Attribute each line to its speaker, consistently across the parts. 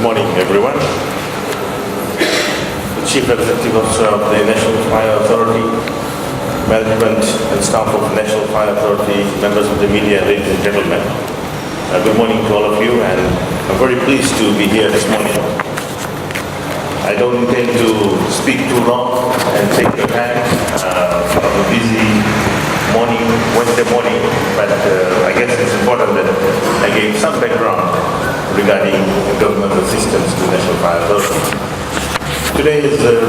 Speaker 1: morning, everyone. The Chief Executive Officer of the National Fire Authority, management and staff of the National Fire Authority, members of the media, ladies and gentlemen. Good morning to all of you, and I'm very pleased to be here this morning. I don't intend to speak too long and take your time of a busy morning, Wednesday morning, but I guess it's important that I gave some background regarding government assistance to National Fire Authority. Today is a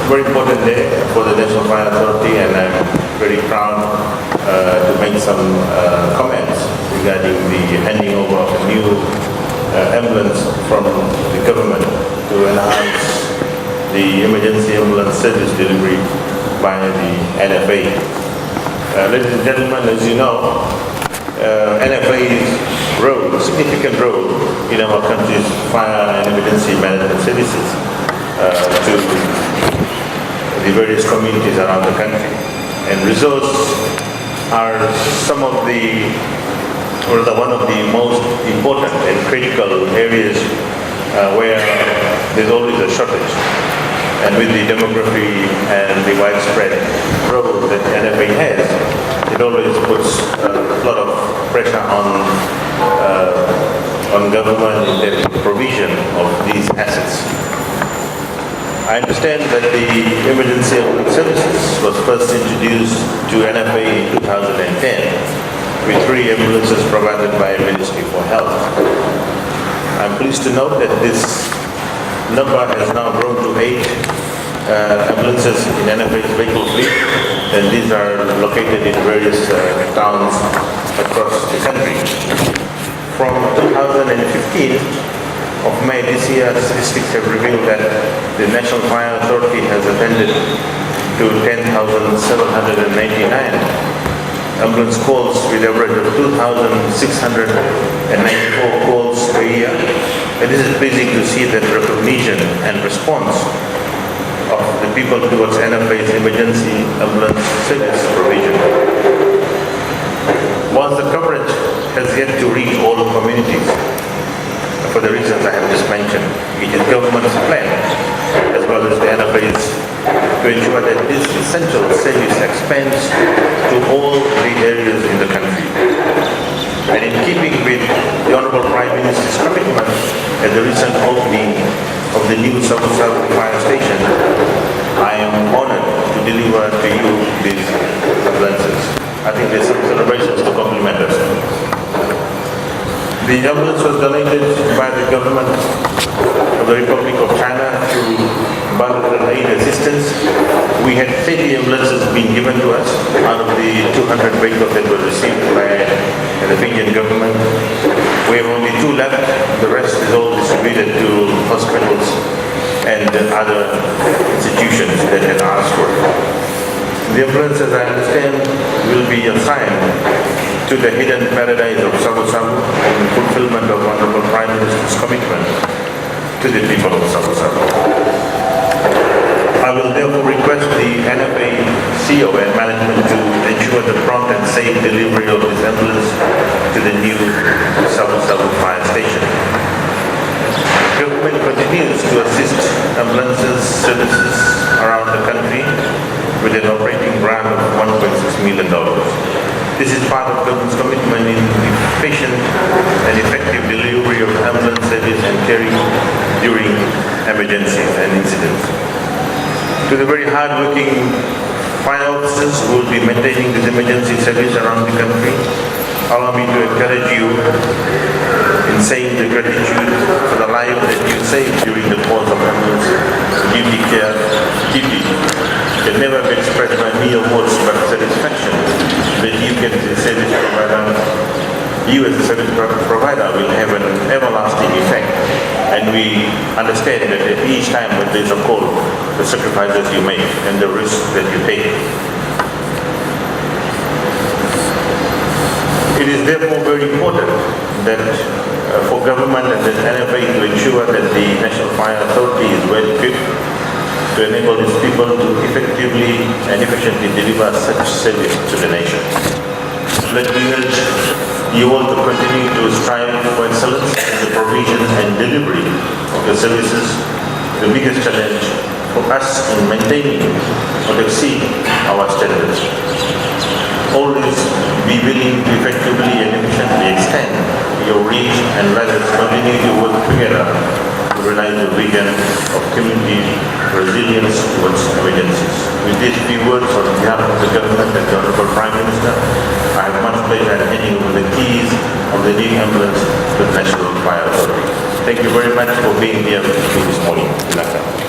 Speaker 1: very important day for the National Fire Authority, and I'm very proud to make some comments regarding the handing over of a new ambulance from the government to enhance the emergency ambulance service delivery by the NFA. Ladies and gentlemen, as you know, NFA's role, significant role in our country's fire and emergency management services to the various communities around the country. And resorts are one of the most important and critical areas where there's always a shortage. And with the demography and the widespread role that NFA has, it always puts a lot of pressure on government in the provision of these assets. I understand that the emergency services was first introduced to NFA in 2010 with 3 ambulances provided by Ministry for Health. I'm pleased to note that this number has now grown to 8 ambulances in NFA's vehicle fleet, and these are located in various towns across the country. From 2015 of May this year, statistics have revealed that the National Fire Authority has attended to 10,799 ambulance calls with an average of 2,694 calls per year. And this is pleasing to see that recognition and response of the people towards NFA's emergency ambulance service provision. Whilst the coverage has yet to reach all communities, for the reasons I have just mentioned, it is government's plan, as well as the NFA's, to ensure that this essential service expands to all the areas in the country. And in keeping with the Honorable Prime Minister's commitment at the recent opening of the new Sabu Sabu fire station, I am honored to deliver to you these ambulances. I think there's some celebrations to compliment us. The ambulance was donated by the government of the Republic of China to bilateral aid assistance. We had 30 ambulances being given to us out of the 200 vehicles that were received by the Fijian government. We have only 2 left. The rest is all distributed to hospitals and other institutions that had asked for it. The ambulance, as I understand, will be assigned to the hidden paradise of Sabu Sabu in fulfillment of Honorable Prime Minister's commitment to the people of Sabu Sabu. I will therefore request the NFA CEO and management to ensure the prompt and safe delivery of this ambulance to the new Sabu Sabu fire station. Government continues to assist ambulances services around the country with an operating grant of $1.6 million. This is part of government's commitment in the efficient and effective delivery of ambulance service and care during emergencies and incidents. To the very hard-working fire officers who will be maintaining this emergency service around the country, allow me to encourage you in saying the gratitude for the life that you saved during the course of ambulance duty care. Duty can never be expressed by mere words, but satisfaction that you can as a service provider, you as a service provider will have an everlasting effect. And we understand that at each time when there's a call, the sacrifices you make and the risks that you take. It is therefore very important that for government and the NFA to ensure that the National Fire Authority is well equipped to enable its people to effectively and efficiently deliver such service to the nation. Let me urge you all to continue to strive for excellence in the provision and delivery your services. The biggest challenge for us in maintaining or to exceed our standards. Always be willing to effectively and efficiently extend your reach and let us continue to work together to realize the vision of community resilience towards emergencies. With these few words on behalf of the government and the Honorable Prime Minister, I have much pleasure in handing over the keys of the new ambulance to the National Fire Authority. Thank you very much for being here with me this morning. Good luck.